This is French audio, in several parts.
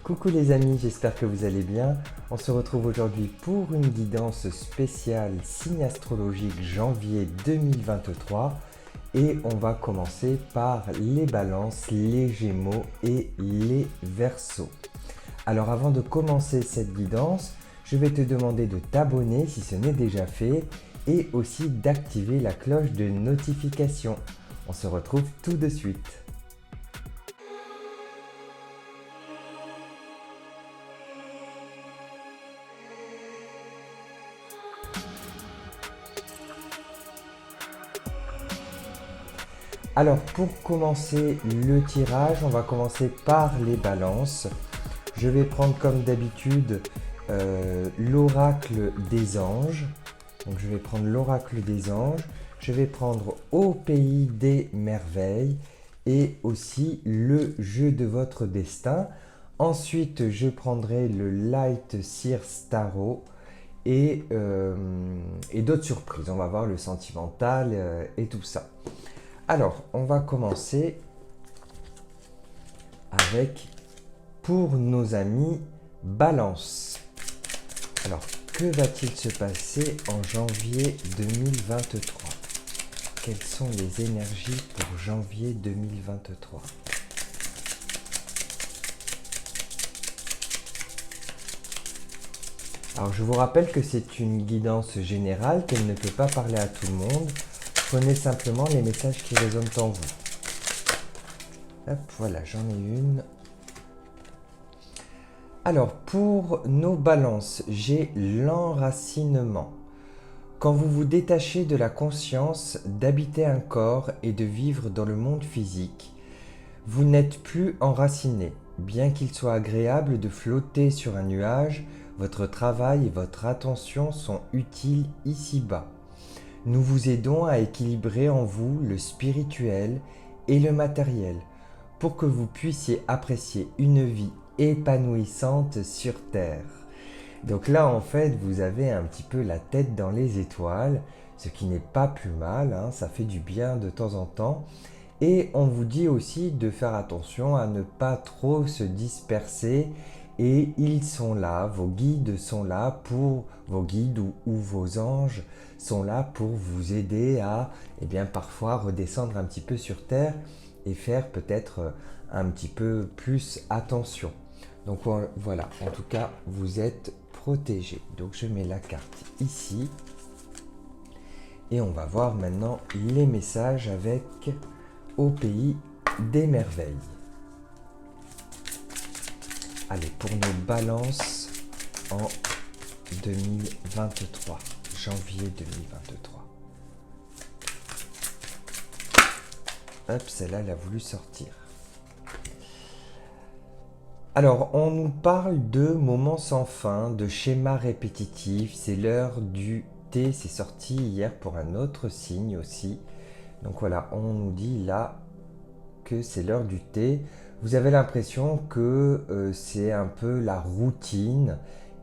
Coucou les amis, j'espère que vous allez bien. On se retrouve aujourd'hui pour une guidance spéciale signe astrologique janvier 2023 et on va commencer par les balances, les gémeaux et les verseaux. Alors avant de commencer cette guidance, je vais te demander de t'abonner si ce n'est déjà fait et aussi d'activer la cloche de notification. On se retrouve tout de suite. Alors pour commencer le tirage, on va commencer par les balances. Je vais prendre comme d'habitude l'oracle des anges. Donc je vais prendre l'oracle des anges. Je vais prendre au pays des merveilles et aussi le jeu de votre destin. Ensuite, je prendrai le Light Seers Tarot et d'autres surprises. On va voir le sentimental et tout ça. Alors, on va commencer avec, pour nos amis, Balance. Alors, que va-t-il se passer en janvier 2023? Quelles sont les énergies pour janvier 2023? Alors, je vous rappelle que c'est une guidance générale, qu'elle ne peut pas parler à tout le monde. Prenez simplement les messages qui résonnent en vous. Hop, voilà, j'en ai une. Alors, pour nos balances, j'ai l'enracinement. Quand vous vous détachez de la conscience d'habiter un corps et de vivre dans le monde physique, vous n'êtes plus enraciné. Bien qu'il soit agréable de flotter sur un nuage, votre travail et votre attention sont utiles ici-bas. Nous vous aidons à équilibrer en vous le spirituel et le matériel pour que vous puissiez apprécier une vie épanouissante sur Terre. Donc là, en fait, vous avez un petit peu la tête dans les étoiles, ce qui n'est pas plus mal, hein, ça fait du bien de temps en temps. Et on vous dit aussi de faire attention à ne pas trop se disperser. Et ils sont là, vos guides sont là pour, vos guides ou vos anges sont là pour vous aider à, parfois redescendre un petit peu sur Terre et faire peut-être un petit peu plus attention. Donc voilà, en tout cas, vous êtes protégés. Donc je mets la carte ici. Et on va voir maintenant les messages avec au pays des merveilles. Allez, pour nos balances en 2023, janvier 2023. Hop, celle-là, elle a voulu sortir. Alors, on nous parle de moments sans fin, de schémas répétitifs. C'est l'heure du thé, c'est sorti hier pour un autre signe aussi. Donc voilà, on nous dit là que c'est l'heure du thé. Vous avez l'impression que c'est un peu la routine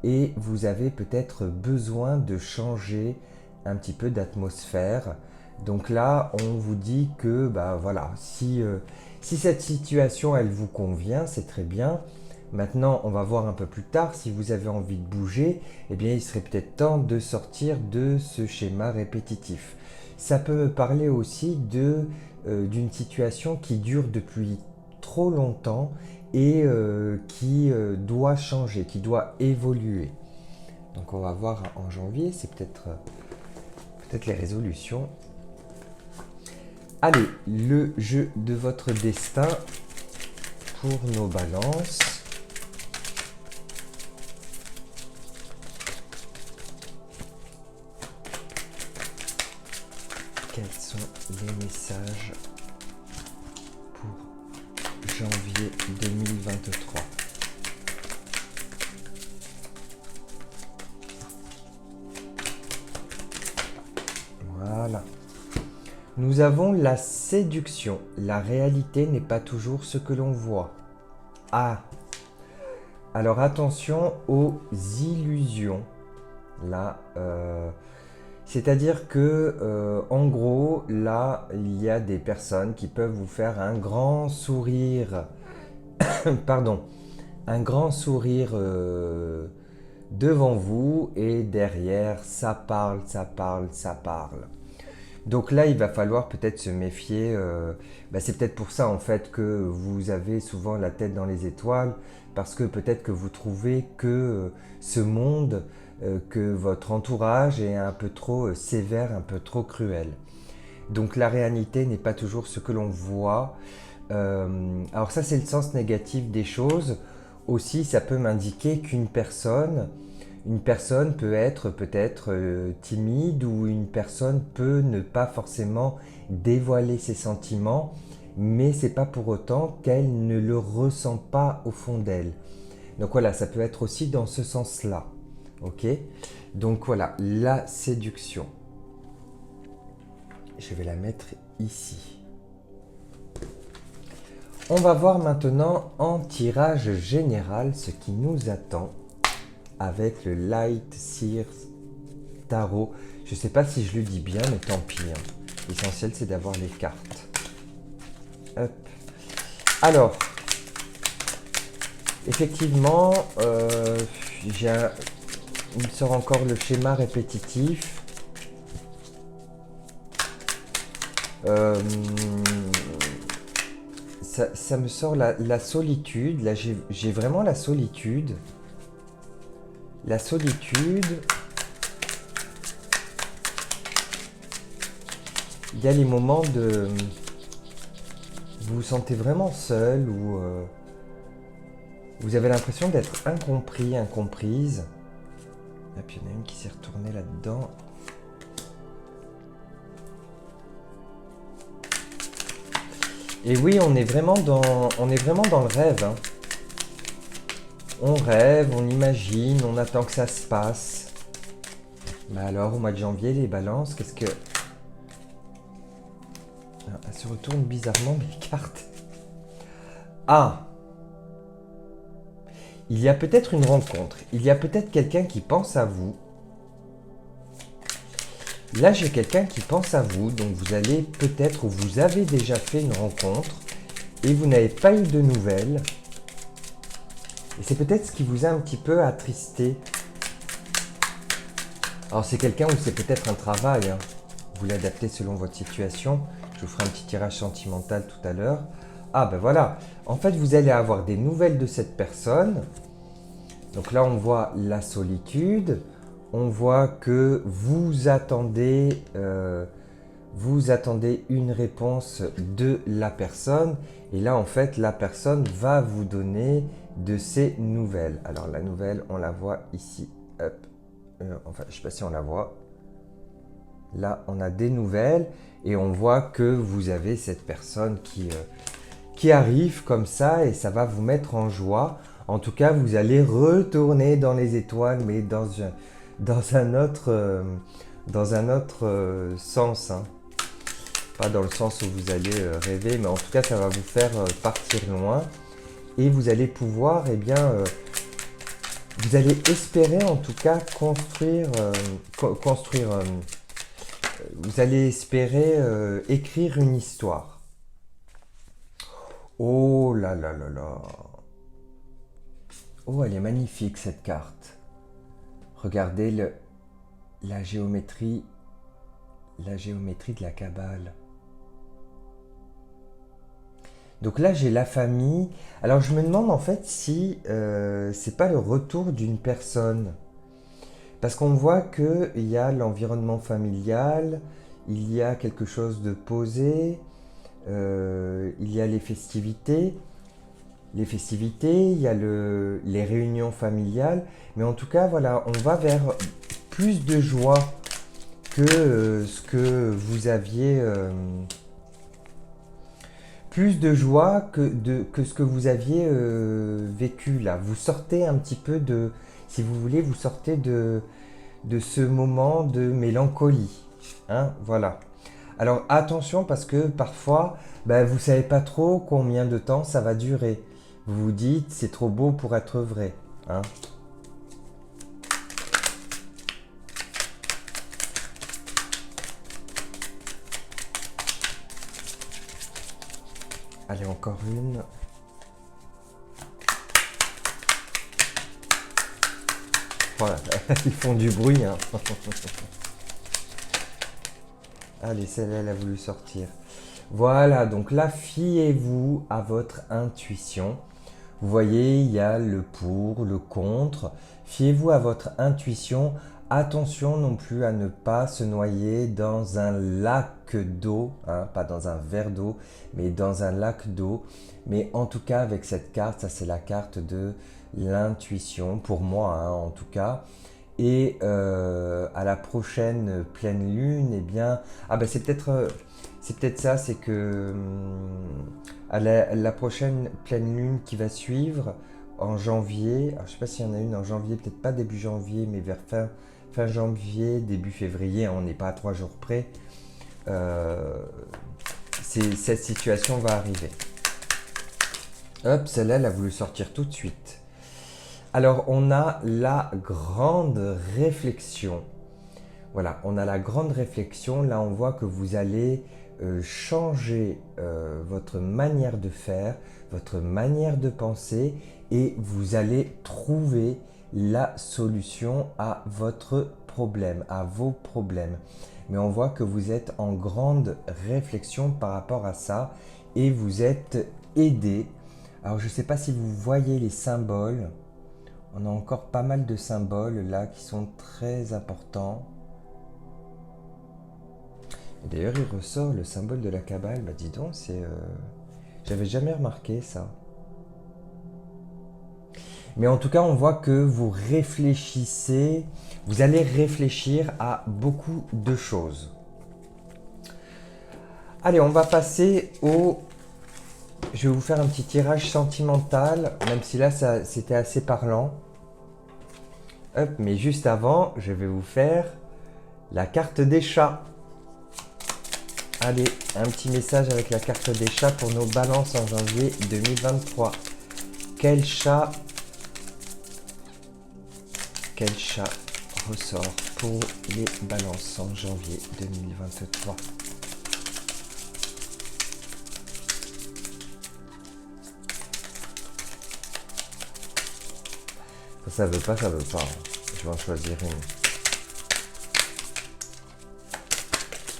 et vous avez peut-être besoin de changer un petit peu d'atmosphère. Donc là, on vous dit que voilà, si cette situation elle vous convient, c'est très bien. Maintenant, on va voir un peu plus tard, si vous avez envie de bouger, il serait peut-être temps de sortir de ce schéma répétitif. Ça peut parler aussi d'une situation qui dure depuis trop longtemps et qui doit changer, qui doit évoluer. Donc on va voir en janvier, c'est peut-être les résolutions. Allez, le jeu de votre destin pour nos balances. Quels sont les messages pour janvier 2023? Voilà. Nous avons la séduction. La réalité n'est pas toujours ce que l'on voit. Ah! Alors attention aux illusions. Là, c'est-à-dire que, en gros, là, il y a des personnes qui peuvent vous faire un grand sourire, pardon, un grand sourire devant vous et derrière, ça parle, ça parle, ça parle. Donc là, il va falloir peut-être se méfier. C'est peut-être pour ça en fait que vous avez souvent la tête dans les étoiles, parce que peut-être que vous trouvez que ce monde, que votre entourage est un peu trop sévère, un peu trop cruel. Donc la réalité n'est pas toujours ce que l'on voit. Alors ça, c'est le sens négatif des choses. Aussi, ça peut m'indiquer qu'une personne peut être peut-être timide, ou une personne peut ne pas forcément dévoiler ses sentiments, mais c'est pas pour autant qu'elle ne le ressent pas au fond d'elle. Donc voilà, ça peut être aussi dans ce sens-là. Ok? Donc voilà, la séduction. Je vais la mettre ici. On va voir maintenant en tirage général ce qui nous attend avec le Light Seers Tarot. Je ne sais pas si je le dis bien, mais tant pis. L'essentiel, c'est d'avoir les cartes. Hop. Alors, effectivement, il me sort encore le schéma répétitif. Ça me sort la solitude. Là, j'ai vraiment la solitude. La solitude. Il y a les moments de... Vous vous sentez vraiment seul, ou vous avez l'impression d'être incompris, incomprise. Et puis il y en a une qui s'est retournée là-dedans. Et oui, on est vraiment dans le rêve. Hein. On rêve, on imagine, on attend que ça se passe. Mais alors, au mois de janvier, les balances, qu'est-ce que... Elle se retourne bizarrement, mes cartes. Ah! Il y a peut-être une rencontre. Il y a peut-être quelqu'un qui pense à vous. Là, j'ai quelqu'un qui pense à vous, donc vous allez peut-être, ou vous avez déjà fait une rencontre, et vous n'avez pas eu de nouvelles. Et c'est peut-être ce qui vous a un petit peu attristé. Alors c'est quelqu'un, ou c'est peut-être un travail. Hein. Vous l'adaptez selon votre situation. Je vous ferai un petit tirage sentimental tout à l'heure. Ah ben voilà. En fait, vous allez avoir des nouvelles de cette personne. Donc là, on voit la solitude. On voit que vous attendez une réponse de la personne. Et là, en fait, la personne va vous donner de ses nouvelles. Alors, la nouvelle, on la voit ici. Hop. Enfin, je ne sais pas si on la voit. Là, on a des nouvelles. Et on voit que vous avez cette personne qui arrive comme ça. Et ça va vous mettre en joie. En tout cas, vous allez retourner dans les étoiles, mais dans un autre sens. Hein. Pas dans le sens où vous allez rêver, mais en tout cas, ça va vous faire partir loin. Et vous allez pouvoir, vous allez espérer en tout cas construire, vous allez espérer écrire une histoire. Oh là là là là. Oh, elle est magnifique cette carte. Regardez la géométrie de la Kabbale. Donc là, j'ai la famille. Alors, je me demande en fait si c'est pas le retour d'une personne. Parce qu'on voit qu'il y a l'environnement familial, il y a quelque chose de posé, il y a les festivités. Il y a les réunions familiales. Mais en tout cas, voilà, on va vers plus de joie que ce que vous aviez... plus de joie que ce que vous aviez vécu là. Vous sortez un petit peu de... Si vous voulez, vous sortez de ce moment de mélancolie. Hein, voilà. Alors attention, parce que parfois, vous ne savez pas trop combien de temps ça va durer. Vous vous dites, c'est trop beau pour être vrai. Hein. Allez, encore une. Voilà, ils font du bruit, hein. Allez, celle-là, elle a voulu sortir. Voilà, donc là, fiez-vous à votre intuition. Vous voyez, il y a le pour, le contre. Fiez-vous à votre intuition. Attention non plus à ne pas se noyer dans un lac d'eau, hein, pas dans un verre d'eau, mais dans un lac d'eau. Mais en tout cas, avec cette carte, ça c'est la carte de l'intuition, pour moi, hein, en tout cas. Et à la prochaine pleine lune, eh bien, ah ben c'est peut-être ça, c'est que à la prochaine pleine lune qui va suivre en janvier, alors je sais pas s'il y en a une en janvier, peut-être pas début janvier, mais vers fin janvier, début février, hein, on n'est pas à 3 jours près, cette situation va arriver. Hop, celle-là, elle a voulu sortir tout de suite. Alors, on a la grande réflexion. Voilà, on a la grande réflexion. Là, on voit que vous allez changer votre manière de faire, votre manière de penser et vous allez trouver la solution à votre problème, à vos problèmes. Mais on voit que vous êtes en grande réflexion par rapport à ça et vous êtes aidé. Alors, je ne sais pas si vous voyez les symboles. On a encore pas mal de symboles là qui sont très importants. D'ailleurs, il ressort le symbole de la Kabbale. Bah dis donc, j'avais jamais remarqué ça. Mais en tout cas, on voit que vous réfléchissez, vous allez réfléchir à beaucoup de choses. Allez, on va passer au... Je vais vous faire un petit tirage sentimental, même si là, c'était assez parlant. Hop, mais juste avant, je vais vous faire la carte des chats. Allez, un petit message avec la carte des chats pour nos balances en janvier 2023. Quel chat ressort pour les balances en janvier 2023? Ça veut pas, ça veut pas. Je vais en choisir une.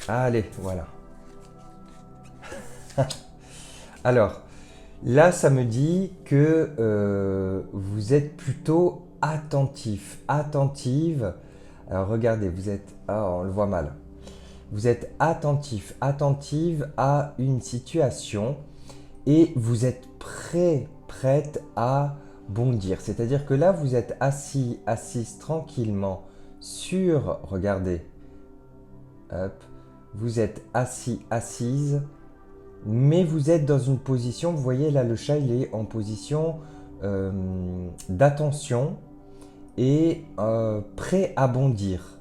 Allez, voilà. Alors, là, ça me dit que vous êtes plutôt attentif, attentive. Alors, regardez, vous êtes... Ah, on le voit mal. Vous êtes attentif, attentive à une situation et vous êtes prête à bondir. C'est-à-dire que là, vous êtes assise tranquillement sur... Regardez. Hop. Vous êtes assise, mais vous êtes dans une position, vous voyez là, le chat, il est en position d'attention et prêt à bondir,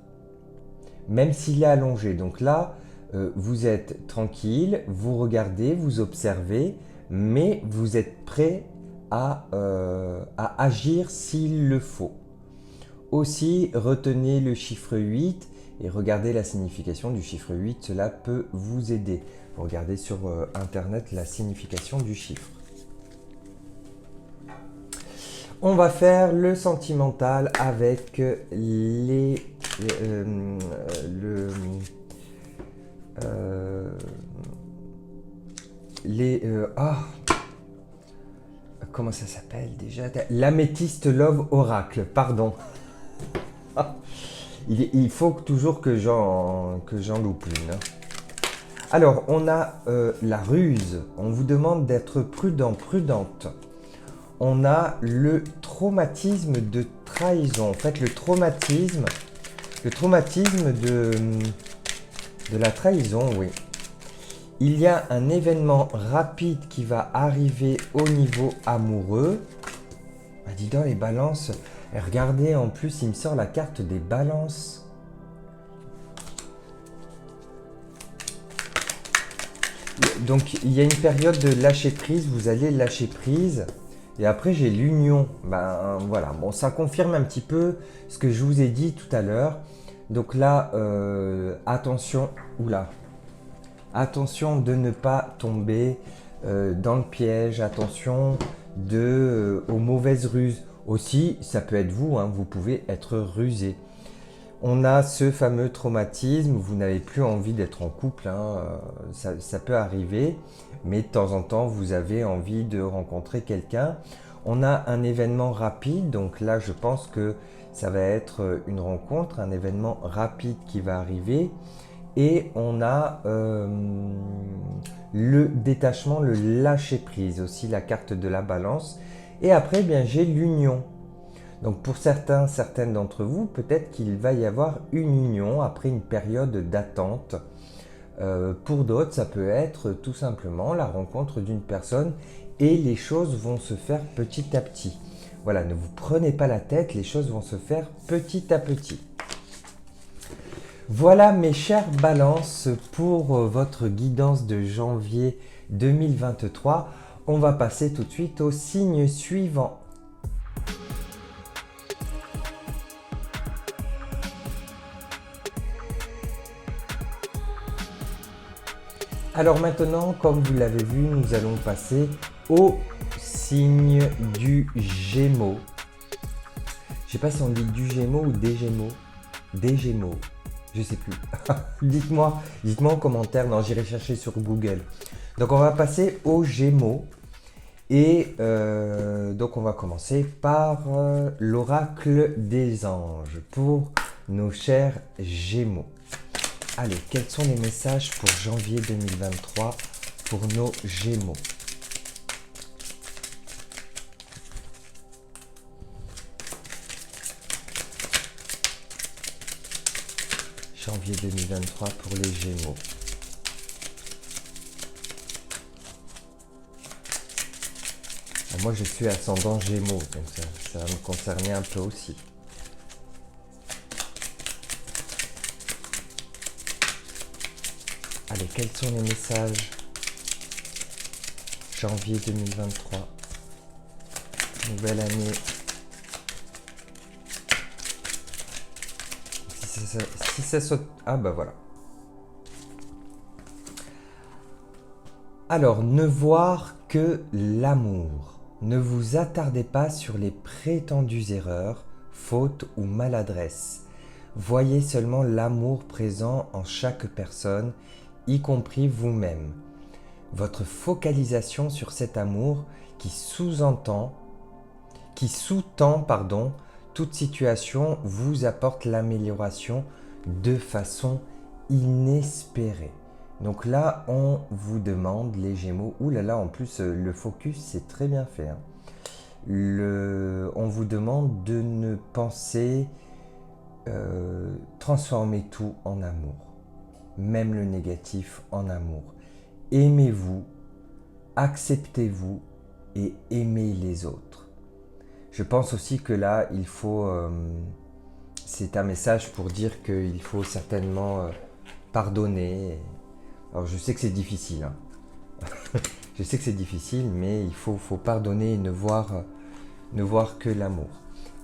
même s'il est allongé. Donc là, vous êtes tranquille, vous regardez, vous observez, mais vous êtes prêt à agir s'il le faut. Aussi, retenez le chiffre 8 et regardez la signification du chiffre 8, cela peut vous aider. Vous regardez sur internet la signification du chiffre. On va faire le sentimental avec comment ça s'appelle déjà? L'améthyste Love Oracle, pardon. Il faut toujours que j'en loupe une. Alors, on a la ruse. On vous demande d'être prudent, prudente. On a le traumatisme de trahison. En fait, le traumatisme de la trahison, oui. Il y a un événement rapide qui va arriver au niveau amoureux. Bah, dis donc, les balances... Et regardez, en plus, il me sort la carte des balances. Donc, il y a une période de lâcher prise. Vous allez lâcher prise. Et après, j'ai l'union. Ben voilà. Bon, ça confirme un petit peu ce que je vous ai dit tout à l'heure. Donc là, attention. Oula. Attention de ne pas tomber dans le piège. Attention aux mauvaises ruses. Aussi, ça peut être vous, hein, vous pouvez être rusé. On a ce fameux traumatisme, vous n'avez plus envie d'être en couple, hein, ça peut arriver, mais de temps en temps, vous avez envie de rencontrer quelqu'un. On a un événement rapide, donc là, je pense que ça va être une rencontre, un événement rapide qui va arriver. Et on a le détachement, le lâcher-prise, aussi la carte de la balance. Et après, bien, j'ai l'union. Donc pour certaines d'entre vous, peut-être qu'il va y avoir une union après une période d'attente. Pour d'autres, ça peut être tout simplement la rencontre d'une personne et les choses vont se faire petit à petit. Voilà, ne vous prenez pas la tête, les choses vont se faire petit à petit. Voilà mes chères balances pour votre guidance de janvier 2023. On va passer tout de suite au signe suivant. Alors maintenant, comme vous l'avez vu, nous allons passer au signe du Gémeaux. Je ne sais pas si on dit du Gémeaux ou des Gémeaux. Des Gémeaux. Je sais plus. Dites-moi en commentaire. Non, j'irai chercher sur Google. Donc on va passer aux Gémeaux. Et donc on va commencer par l'oracle des anges pour nos chers Gémeaux. Allez, quels sont les messages pour janvier 2023 pour nos Gémeaux? Janvier 2023 pour les Gémeaux. Alors moi je suis ascendant Gémeaux, donc ça va me concerner un peu aussi. Allez, quels sont les messages janvier 2023, nouvelle année. Si ça saute... Ah bah voilà. Alors, ne voir que l'amour. Ne vous attardez pas sur les prétendues erreurs, fautes ou maladresses. Voyez seulement l'amour présent en chaque personne, y compris vous-même. Votre focalisation sur cet amour qui sous-tend, toute situation vous apporte l'amélioration de façon inespérée. Donc là, on vous demande, les Gémeaux, oulala, en plus le focus c'est très bien fait. Hein. On vous demande de ne penser transformer tout en amour, même le négatif en amour. Aimez-vous, acceptez-vous et aimez les autres. Je pense aussi que là, il faut... c'est un message pour dire qu'il faut certainement pardonner. Alors je sais que c'est difficile. Hein. Je sais que c'est difficile, mais il faut pardonner et ne voir que l'amour.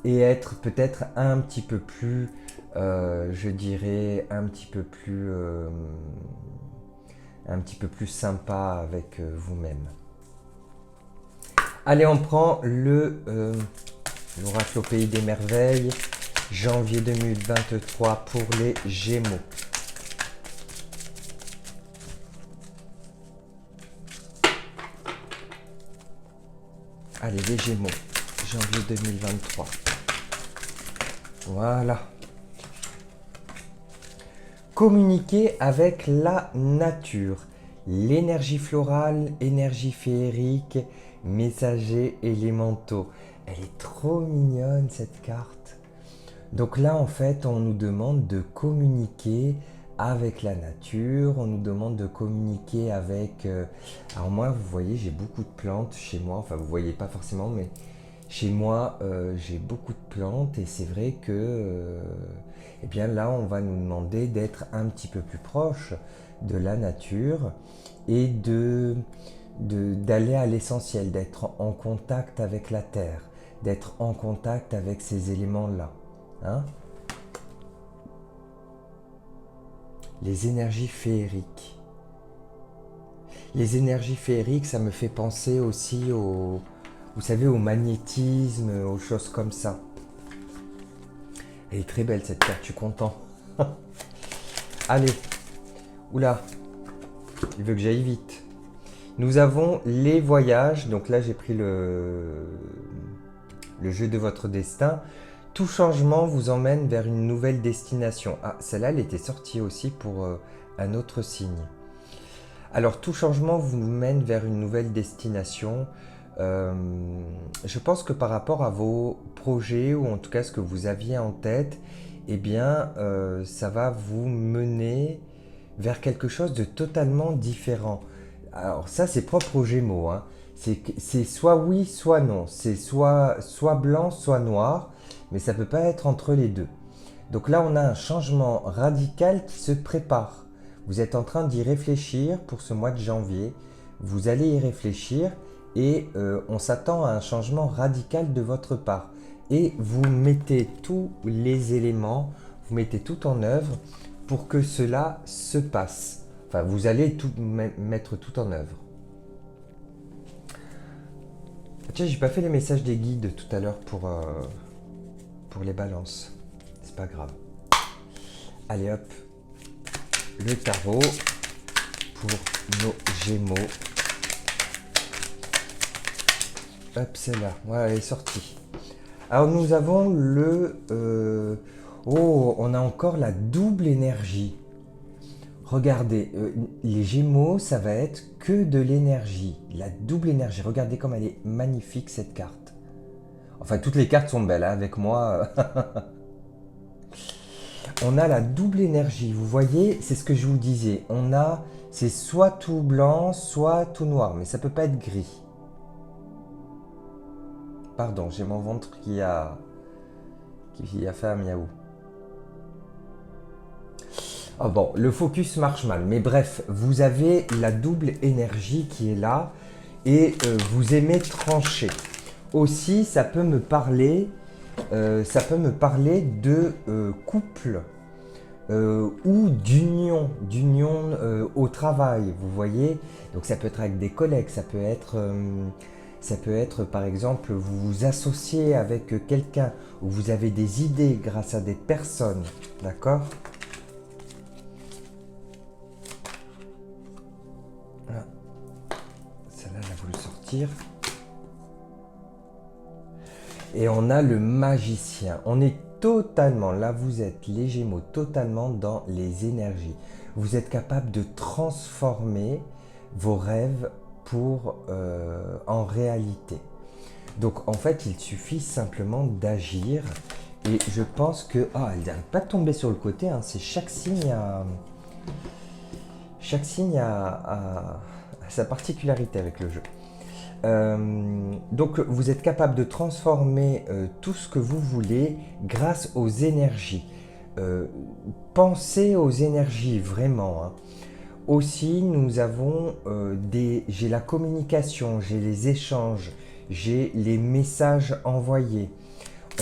Et être peut-être un petit peu plus, je dirais, un petit peu plus sympa avec vous-même. Allez, on prend l'oracle au pays des merveilles, janvier 2023 pour les Gémeaux. Allez, les Gémeaux, janvier 2023. Voilà. Communiquer avec la nature. L'énergie florale, énergie féerique, messagers élémentaux. Elle est trop mignonne cette carte. Donc là en fait on nous demande de communiquer avec la nature, on nous demande de communiquer avec... alors moi vous voyez j'ai beaucoup de plantes chez moi, enfin vous voyez pas forcément mais chez moi j'ai beaucoup de plantes et c'est vrai que eh bien là on va nous demander d'être un petit peu plus proche de la nature et d'aller à l'essentiel, d'être en contact avec la terre, d'être en contact avec ces éléments-là. Hein? Les énergies féeriques. Les énergies féeriques, ça me fait penser aussi vous savez, au magnétisme, aux choses comme ça. Elle est très belle cette carte, je suis content. Allez, oula, il veut que j'aille vite. Nous avons les voyages, donc là j'ai pris le jeu de votre destin. Tout changement vous emmène vers une nouvelle destination. Ah, celle-là, elle était sortie aussi pour un autre signe. Alors, tout changement vous mène vers une nouvelle destination. Je pense que par rapport à vos projets, ou en tout cas ce que vous aviez en tête, eh bien, ça va vous mener vers quelque chose de totalement différent. Alors ça, c'est propre aux Gémeaux, hein. C'est soit oui, soit non. C'est soit blanc, soit noir, mais ça ne peut pas être entre les deux. Donc là, on a un changement radical qui se prépare. Vous êtes en train d'y réfléchir pour ce mois de janvier. Vous allez y réfléchir et on s'attend à un changement radical de votre part. Et vous mettez tous les éléments, vous mettez tout en œuvre pour que cela se passe. Enfin, vous allez mettre tout en œuvre. Tiens, j'ai pas fait les messages des guides tout à l'heure pour les balances. C'est pas grave. Allez hop, le tarot pour nos Gémeaux. Hop, c'est là. Voilà, elle est sortie. Alors nous avons oh, on a encore la double énergie. Regardez, les Gémeaux, ça va être que de l'énergie. La double énergie. Regardez comme elle est magnifique cette carte. Enfin, toutes les cartes sont belles, hein, avec moi. On a la double énergie. Vous voyez, c'est ce que je vous disais. C'est soit tout blanc, soit tout noir. Mais ça ne peut pas être gris. Pardon, j'ai mon ventre qui a fait un miaou. Oh bon, le focus marche mal, mais bref, vous avez la double énergie qui est là et vous aimez trancher. Aussi, ça peut me parler de couple ou d'union au travail, vous voyez. Donc ça peut être avec des collègues, ça peut être par exemple, vous vous associez avec quelqu'un ou vous avez des idées grâce à des personnes, d'accord ? Celle-là, elle a voulu sortir. Et on a le magicien. On est totalement, là vous êtes les Gémeaux, totalement dans les énergies. Vous êtes capable de transformer vos rêves en réalité. Donc en fait, il suffit simplement d'agir. Et je pense que... Ah, elle n'arrête pas de tomber sur le côté. Hein, c'est chaque signe a sa particularité avec le jeu. Donc vous êtes capable de transformer tout ce que vous voulez grâce aux énergies. Pensez aux énergies vraiment. Hein. Aussi, nous avons j'ai la communication, j'ai les échanges, j'ai les messages envoyés.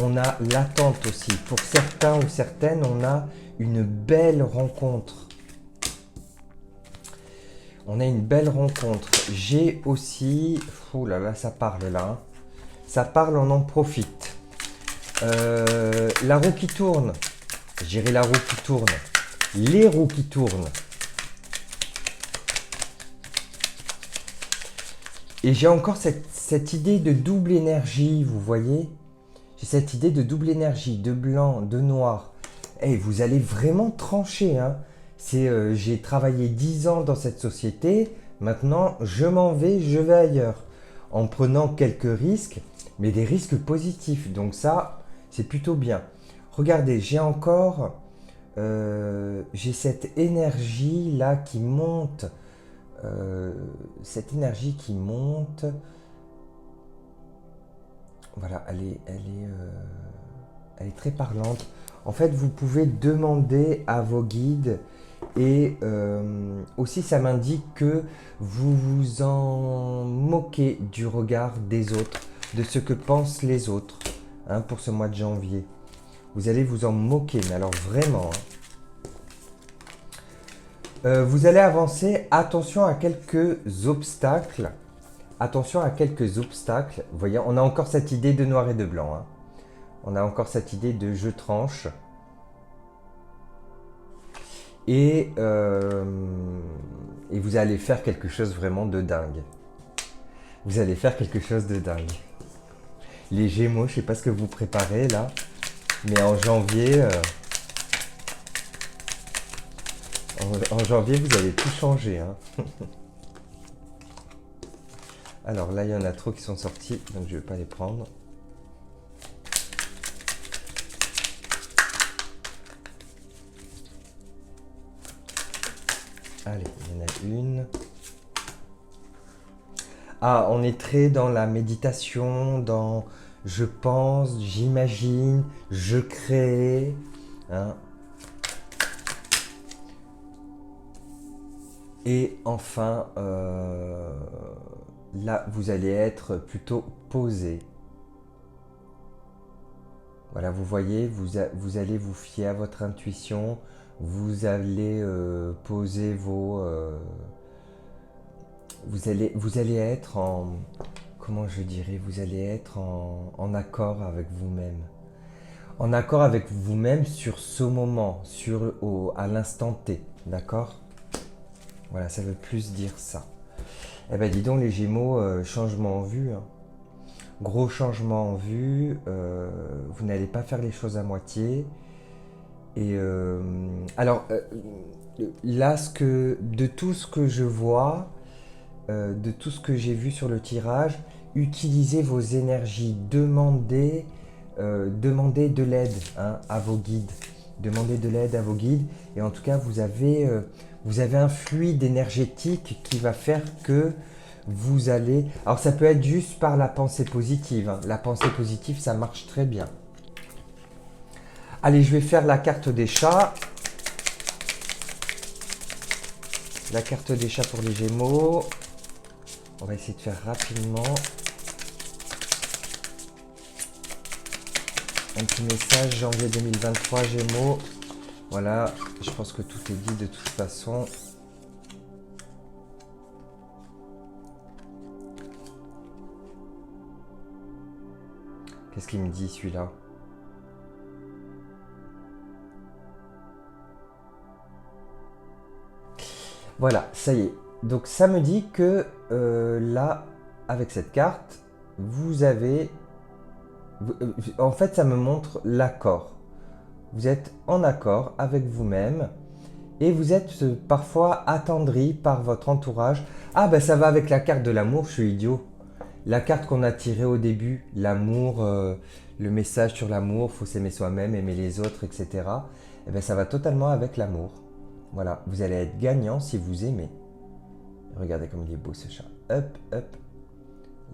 On a l'attente aussi. Pour certains ou certaines, on a une belle rencontre. On a une belle rencontre. J'ai aussi... Oh là là, ça parle là. Hein. Ça parle, on en profite. La roue qui tourne. Je dirais la roue qui tourne. Les roues qui tournent. Et j'ai encore cette idée de double énergie, vous voyez. J'ai cette idée de double énergie, de blanc, de noir. Et vous allez vraiment trancher, hein. J'ai travaillé 10 ans dans cette société, maintenant je m'en vais, je vais ailleurs, en prenant quelques risques, mais des risques positifs, donc ça c'est plutôt bien. Regardez, j'ai cette énergie là qui monte, voilà, elle est très parlante. En fait, vous pouvez demander à vos guides et aussi ça m'indique que vous vous en moquez du regard des autres, de ce que pensent les autres, hein, pour ce mois de janvier. Vous allez vous en moquer, mais alors vraiment. Hein. Vous allez avancer, attention à quelques obstacles. attention à quelques obstacles. Vous voyez, on a encore cette idée de noir et de blanc. Hein. On a encore cette idée de je tranche. Et vous allez faire quelque chose vraiment de dingue. Vous allez faire quelque chose de dingue. Les Gémeaux, je ne sais pas ce que vous préparez là, mais en janvier, en janvier, vous allez tout changer. Hein. Alors là, il y en a trop qui sont sortis, donc je ne vais pas les prendre. Allez, il y en a une. Ah, on est très dans la méditation, dans je pense, j'imagine, je crée. Hein. Et enfin, là, vous allez être plutôt posé. Voilà, vous voyez, vous allez vous fier à votre intuition, vous allez poser vos... vous allez être en... Comment je dirais? Vous allez être en accord avec vous-même. En accord avec vous-même sur ce moment, à l'instant T, d'accord? Voilà, ça veut plus dire ça. Eh ben dis donc les Gémeaux, changement en vue. Hein. Gros changement en vue, vous n'allez pas faire les choses à moitié. Et alors, là, de tout ce que je vois, de tout ce que j'ai vu sur le tirage, utilisez vos énergies, demandez de l'aide hein, à vos guides. Demandez de l'aide à vos guides. Et en tout cas, vous avez un fluide énergétique qui va faire que vous allez... Alors ça peut être juste par la pensée positive. Hein. La pensée positive, ça marche très bien. Allez, je vais faire la carte des chats. La carte des chats pour les Gémeaux. On va essayer de faire rapidement. Un petit message, janvier 2023, Gémeaux. Voilà, je pense que tout est dit de toute façon. Qu'est-ce qu'il me dit celui-là? Voilà, ça y est. Donc ça me dit que là, avec cette carte, vous avez... en fait, ça me montre l'accord. Vous êtes en accord avec vous-même et vous êtes parfois attendri par votre entourage. Ah ben ça va avec la carte de l'amour, je suis idiot. La carte qu'on a tirée au début, l'amour, le message sur l'amour, faut s'aimer soi-même, aimer les autres, etc. Et ben ça va totalement avec l'amour. Voilà, vous allez être gagnant si vous aimez. Regardez comme il est beau ce chat. Hop, hop.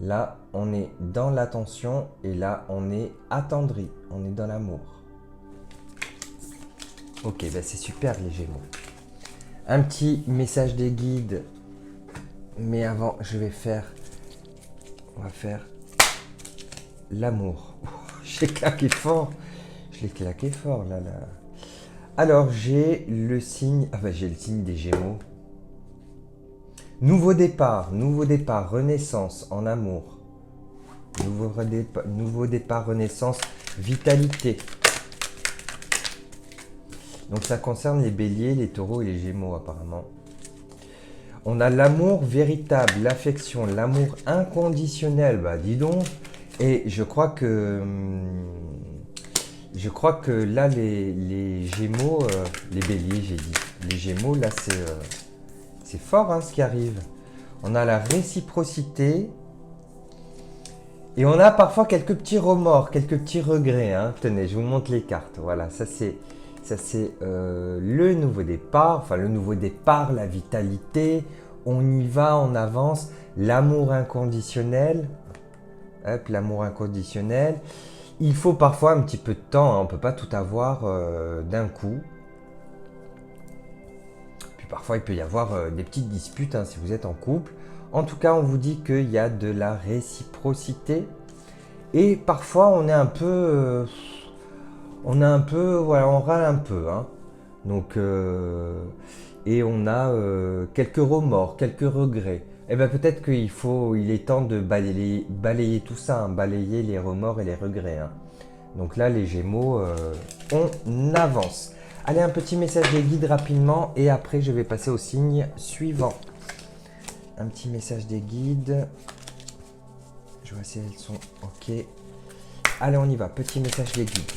Là, on est dans l'attention et là, on est attendri. On est dans l'amour. Ok, ben c'est super les Gémeaux. Un petit message des guides. Mais avant, on va faire l'amour. Je l'ai claqué fort. Je l'ai claqué fort là. Alors, j'ai le signe... Ah ben, j'ai le signe des Gémeaux. Nouveau départ, renaissance en amour. Nouveau départ, renaissance, vitalité. Donc ça concerne les béliers, les taureaux et les gémeaux apparemment. On a l'amour véritable, l'affection, l'amour inconditionnel. Bah dis donc. Et je crois que là les gémeaux, les béliers j'ai dit. Les gémeaux là c'est fort hein, ce qui arrive. On a la réciprocité. Et on a parfois quelques petits remords, quelques petits regrets. Hein. Tenez, je vous montre les cartes. Voilà, ça c'est le nouveau départ. Enfin, le nouveau départ, la vitalité. On y va, on avance. L'amour inconditionnel. Hop, l'amour inconditionnel. Il faut parfois un petit peu de temps. Hein. On ne peut pas tout avoir d'un coup. Puis parfois, il peut y avoir des petites disputes hein, si vous êtes en couple. En tout cas, on vous dit qu'il y a de la réciprocité. Et parfois, on est un peu... voilà, on râle un peu. Hein. Donc, et on a quelques remords, quelques regrets. Eh bien peut-être il est temps de balayer tout ça, hein, balayer les remords et les regrets, hein. Donc là, les Gémeaux, on avance. Allez, un petit message des guides rapidement et après je vais passer au signe suivant. Un petit message des guides. Je vois si elles sont ok. Allez, on y va. Petit message des guides.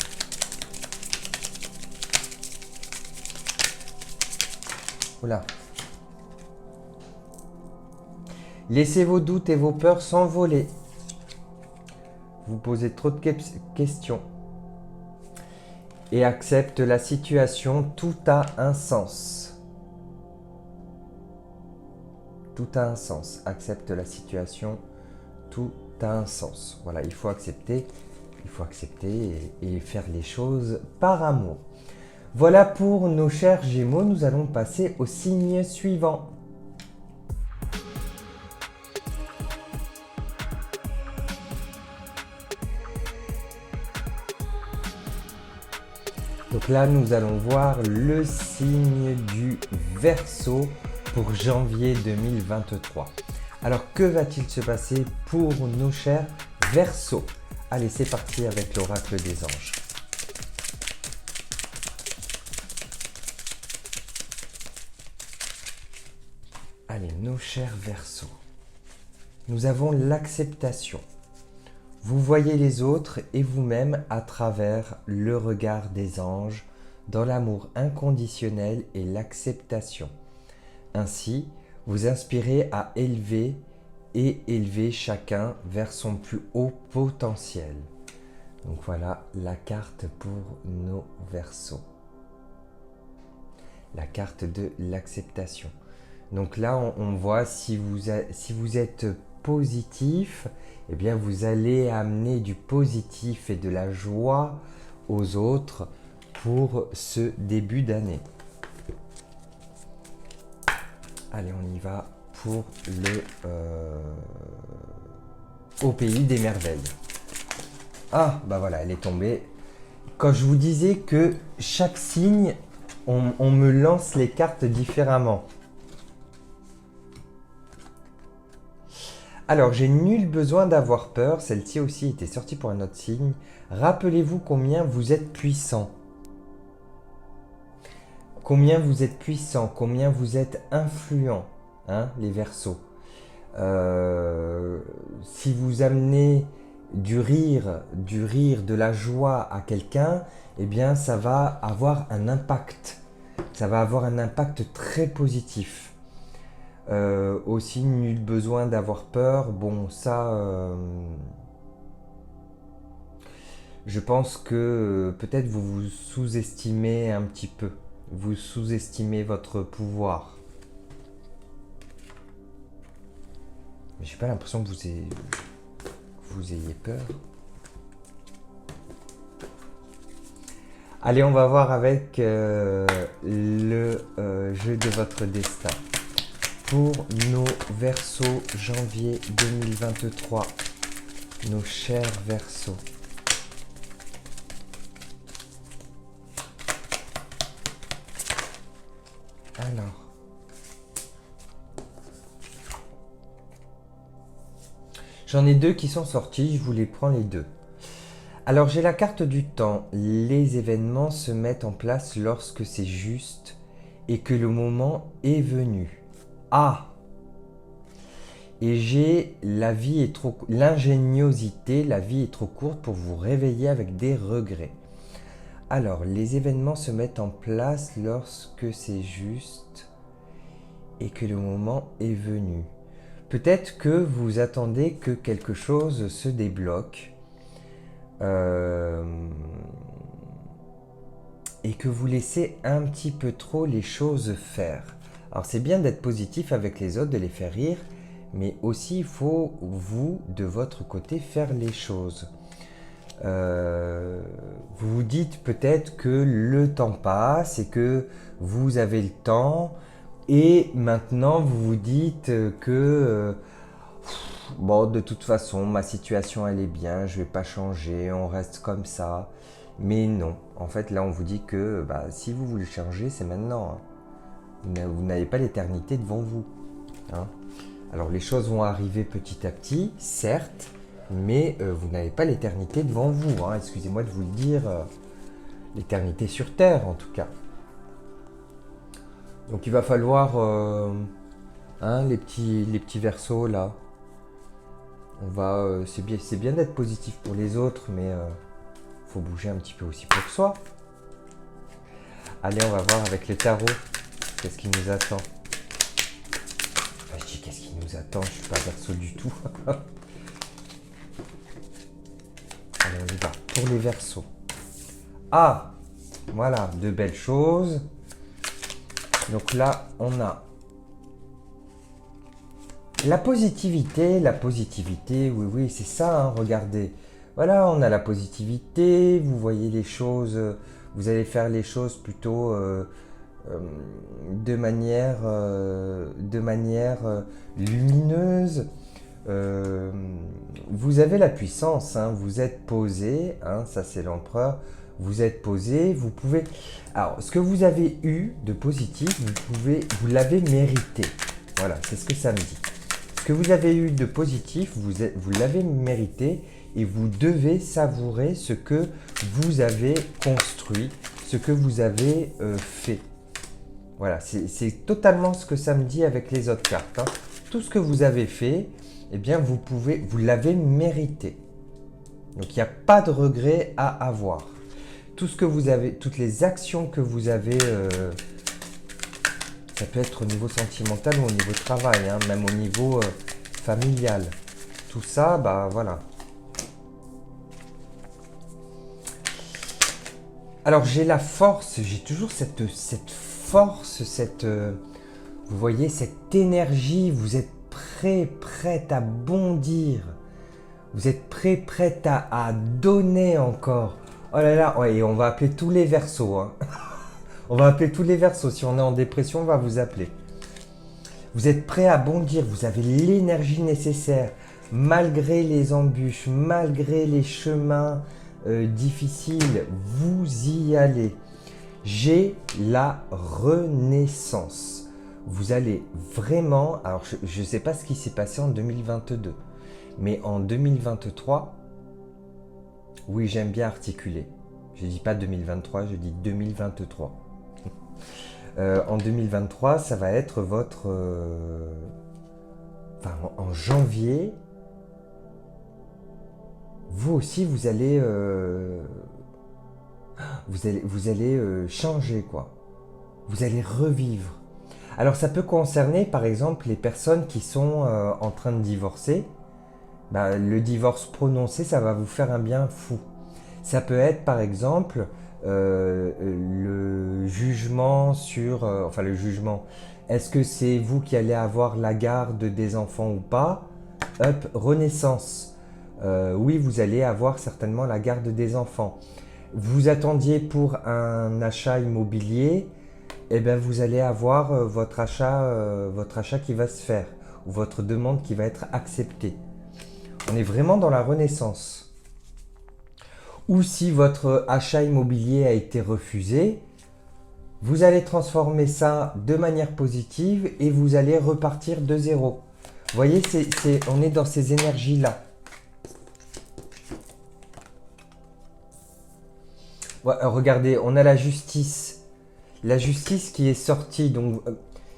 Oula. Laissez vos doutes et vos peurs s'envoler. Vous posez trop de questions. Et accepte la situation, tout a un sens. Tout a un sens. Accepte la situation, tout a un sens. Voilà, il faut accepter et faire les choses par amour. Voilà pour nos chers Gémeaux, nous allons passer au signe suivant. Donc là, nous allons voir le signe du Verseau pour janvier 2023. Alors, que va-t-il se passer pour nos chers Verseaux? Allez, c'est parti avec l'oracle des anges. Allez, nos chers Verseaux. Nous avons l'acceptation. Vous voyez les autres et vous-même à travers le regard des anges, dans l'amour inconditionnel et l'acceptation. Ainsi, vous inspirez à élever et élever chacun vers son plus haut potentiel. Donc voilà la carte pour nos Verseaux. La carte de l'acceptation. Donc là, on voit si vous êtes positif, eh bien vous allez amener du positif et de la joie aux autres pour ce début d'année. Allez, on y va pour le Au pays des merveilles. Ah, bah voilà, elle est tombée. Quand je vous disais que chaque signe, on me lance les cartes différemment. Alors, j'ai nul besoin d'avoir peur. Celle-ci aussi était sortie pour un autre signe. Rappelez-vous combien vous êtes puissant. Combien vous êtes puissant, combien vous êtes influent, hein, les Verseaux. Si vous amenez du rire, de la joie à quelqu'un, eh bien, ça va avoir un impact. Ça va avoir un impact très positif. Aussi, nul besoin d'avoir peur. Bon, ça, je pense que peut-être vous vous sous-estimez un petit peu. Vous sous-estimez votre pouvoir. Mais j'ai pas l'impression que vous ayez peur. Allez, on va voir avec le jeu de votre destin. Pour nos Verseaux janvier 2023, nos chers Verseaux. Alors, j'en ai deux qui sont sortis, je vous les prends les deux. Alors, j'ai la carte du temps. Les événements se mettent en place lorsque c'est juste et que le moment est venu. Ah! Et j'ai l'ingéniosité, la vie est trop courte pour vous réveiller avec des regrets. Alors, les événements se mettent en place lorsque c'est juste et que le moment est venu. Peut-être que vous attendez que quelque chose se débloque et que vous laissez un petit peu trop les choses faire. Alors, c'est bien d'être positif avec les autres, de les faire rire, mais aussi il faut, vous, de votre côté, faire les choses. Vous vous dites peut-être que le temps passe et que vous avez le temps et maintenant vous vous dites que bon, de toute façon ma situation elle est bien, je vais pas changer, on reste comme ça. Mais non, en fait là on vous dit que si vous voulez changer c'est maintenant, hein. Vous n'avez pas l'éternité devant vous, hein. Alors les choses vont arriver petit à petit, certes, mais vous n'avez pas l'éternité devant vous, hein. Excusez-moi de vous le dire, l'éternité sur Terre en tout cas. Donc il va falloir, hein, les petits versos là, c'est bien d'être positif pour les autres, mais faut bouger un petit peu aussi pour soi. Allez, on va voir avec les tarots, qu'est-ce qui nous attend. Enfin, je dis qu'est-ce qui nous attend, je suis pas verso du tout. Allez, on y va, pour les versos. Ah, voilà, de belles choses. Donc là, on a la positivité, oui, c'est ça, hein, regardez. Voilà, on a la positivité, vous voyez les choses, vous allez faire les choses plutôt de manière lumineuse. Vous avez la puissance, hein, vous êtes posé, hein, ça c'est l'empereur, vous êtes posé, vous pouvez... Alors, ce que vous avez eu de positif, vous l'avez mérité. Voilà, c'est ce que ça me dit. Ce que vous avez eu de positif, vous l'avez mérité et vous devez savourer ce que vous avez construit, ce que vous avez fait. Voilà, c'est totalement ce que ça me dit avec les autres cartes, hein. Tout ce que vous avez fait, eh bien, vous l'avez mérité. Donc, il n'y a pas de regret à avoir. Tout ce que vous avez, toutes les actions que vous avez, ça peut être au niveau sentimental ou au niveau travail, hein, même au niveau familial. Tout ça, bah voilà. Alors j'ai la force, j'ai toujours cette force, vous voyez, cette énergie, vous êtes prête à bondir. Vous êtes prête à donner encore. Oh là là, ouais, et on va appeler tous les versos, hein. On va appeler tous les versos. Si on est en dépression, on va vous appeler. Vous êtes prêt à bondir, vous avez l'énergie nécessaire, malgré les embûches, malgré les chemins difficiles, vous y allez. J'ai la renaissance. Vous allez vraiment... Alors, je ne sais pas ce qui s'est passé en 2022, mais en 2023, oui, j'aime bien articuler. Je ne dis pas 2023, je dis 2023. En 2023, ça va être votre... Enfin, en janvier, vous aussi, vous allez changer, quoi. Vous allez revivre. Alors, ça peut concerner, par exemple, les personnes qui sont en train de divorcer. Bah, le divorce prononcé, ça va vous faire un bien fou. Ça peut être, par exemple, le jugement sur... enfin, le jugement. Est-ce que c'est vous qui allez avoir la garde des enfants ou pas? Hop, renaissance. Oui, vous allez avoir certainement la garde des enfants. Vous attendiez pour un achat immobilier, eh bien, vous allez avoir votre achat qui va se faire, ou votre demande qui va être acceptée. On est vraiment dans la renaissance. Ou si votre achat immobilier a été refusé, vous allez transformer ça de manière positive et vous allez repartir de zéro. Vous voyez, on est dans ces énergies-là. Ouais, regardez, on a la justice. La justice qui est sortie. Donc,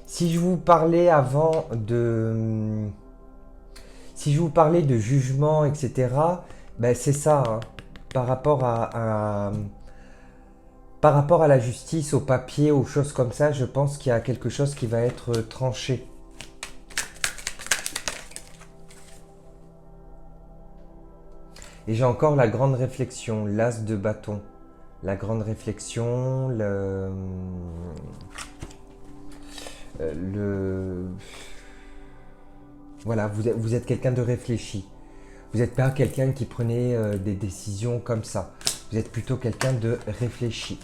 si je vous parlais avant de... Si je vous parlais de jugement, etc., ben c'est ça, hein. Par rapport à la justice, au papier, aux choses comme ça, je pense qu'il y a quelque chose qui va être tranché. Et j'ai encore la grande réflexion, l'as de bâton. La grande réflexion, Voilà, vous êtes quelqu'un de réfléchi. Vous n'êtes pas quelqu'un qui prenait des décisions comme ça. Vous êtes plutôt quelqu'un de réfléchi.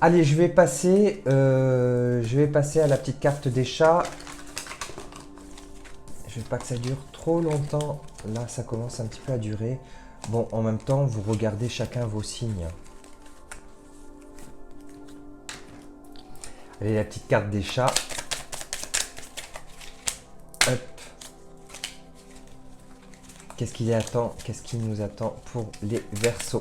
Allez, je vais passer à la petite carte des chats. Je veux pas que ça dure trop longtemps. Là, ça commence un petit peu à durer. Bon, en même temps, vous regardez chacun vos signes. Allez, la petite carte des chats. Hop. qu'est-ce qu'il attend? Qu'est-ce qui nous attend pour les Verseaux?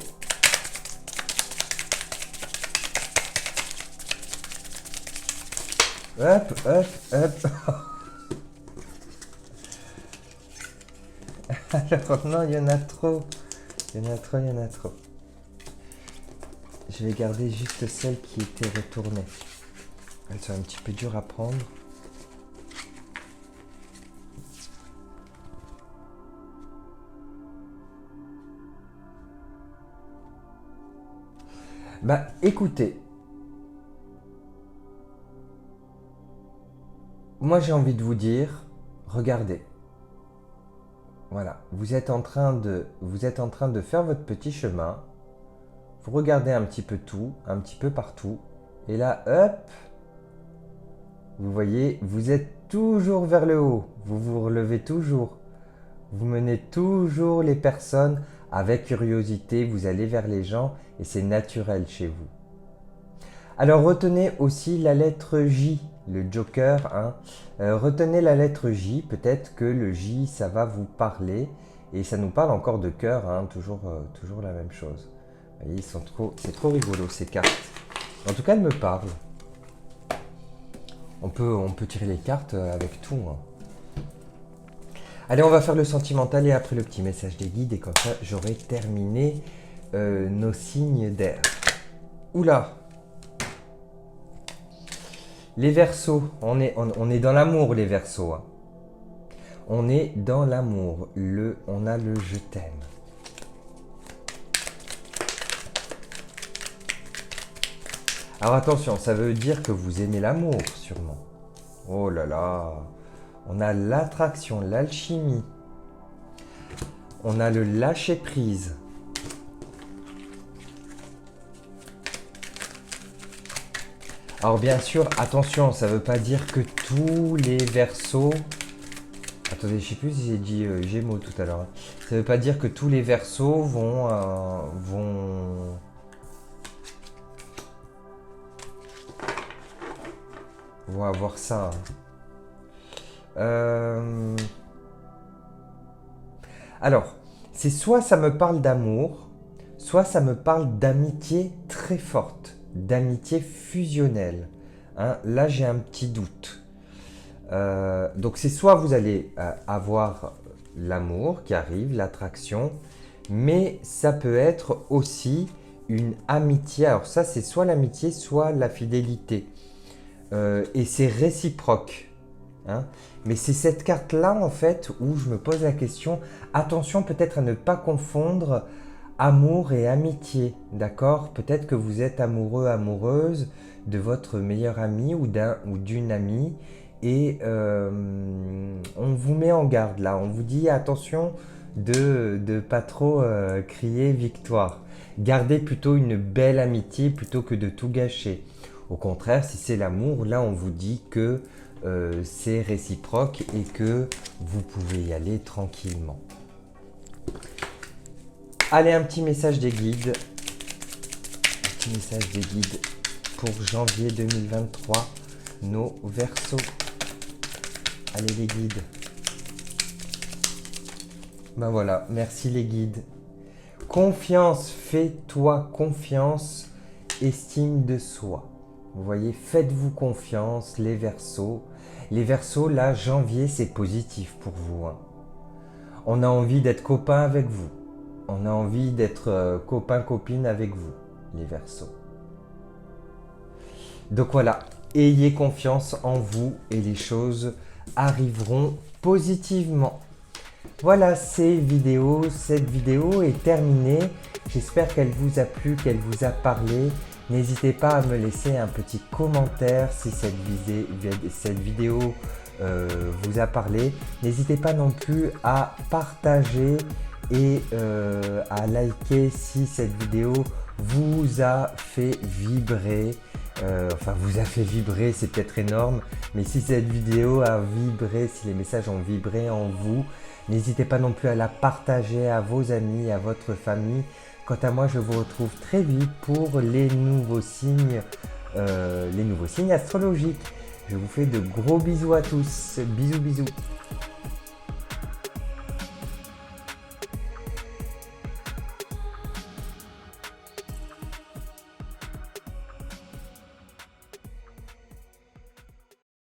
Hop, hop, hop. Alors non, il y en a trop. Il y en a trop, il y en a trop. Je vais garder juste celles qui étaient retournées. Elles sont un petit peu dures à prendre. Bah écoutez, moi j'ai envie de vous dire, regardez. Voilà, vous êtes en train de faire votre petit chemin. Vous regardez un petit peu tout, un petit peu partout. Et là, hop, vous voyez, vous êtes toujours vers le haut. Vous vous relevez toujours. Vous menez toujours les personnes avec curiosité. Vous allez vers les gens et c'est naturel chez vous. Alors retenez aussi la lettre J, le Joker. Hein. Retenez la lettre J. Peut-être que le J, ça va vous parler. Et ça nous parle encore de cœur. Hein, toujours la même chose. Vous voyez, c'est trop rigolo ces cartes. En tout cas, elles me parlent. On peut tirer les cartes avec tout. Hein. Allez, on va faire le sentimental et après le petit message des guides. Et comme ça, j'aurai terminé nos signes d'air. Oula! Les Verseaux, on est dans l'amour, les Verseaux. Hein. On est dans l'amour. On a le je t'aime. Alors attention, ça veut dire que vous aimez l'amour, sûrement. Oh là là. On a l'attraction, l'alchimie. On a le lâcher-prise. Alors bien sûr, attention, ça ne veut pas dire que tous les Verseaux... Attendez, je ne sais plus si j'ai dit Gémeaux tout à l'heure. Ça ne veut pas dire que tous les Verseaux vont avoir ça. Alors, c'est soit ça me parle d'amour, soit ça me parle d'amitié très forte, d'amitié fusionnelle. Hein, là, j'ai un petit doute. Donc, c'est soit vous allez avoir l'amour qui arrive, l'attraction, mais ça peut être aussi une amitié. Alors ça, c'est soit l'amitié, soit la fidélité. Et c'est réciproque. Hein. Mais c'est cette carte-là, en fait, où je me pose la question, attention peut-être à ne pas confondre amour et amitié, d'accord? Peut-être que vous êtes amoureux, amoureuse de votre meilleur ami ou d'une amie et on vous met en garde là, on vous dit attention de pas trop crier victoire. Gardez plutôt une belle amitié plutôt que de tout gâcher. Au contraire, si c'est l'amour, là on vous dit que c'est réciproque et que vous pouvez y aller tranquillement. Allez, un petit message des guides. Un petit message des guides pour janvier 2023. Nos Verseaux. Allez les guides. Ben voilà, merci les guides. Confiance, fais-toi confiance, estime de soi. Vous voyez, faites-vous confiance, les Verseaux. Les Verseaux, là, janvier, c'est positif pour vous. Hein. On a envie d'être copain avec vous. On a envie d'être copain-copine avec vous, les Verseaux. Donc voilà, ayez confiance en vous et les choses arriveront positivement. Voilà, cette vidéo est terminée. J'espère qu'elle vous a plu, qu'elle vous a parlé. N'hésitez pas à me laisser un petit commentaire si cette vidéo vous a parlé. N'hésitez pas non plus à partager et à liker si cette vidéo vous a fait vibrer. Enfin, vous a fait vibrer, c'est peut-être énorme, mais si cette vidéo a vibré, si les messages ont vibré en vous, n'hésitez pas non plus à la partager à vos amis, à votre famille. Quant à moi, je vous retrouve très vite pour les nouveaux signes astrologiques. Je vous fais de gros bisous à tous. Bisous, bisous.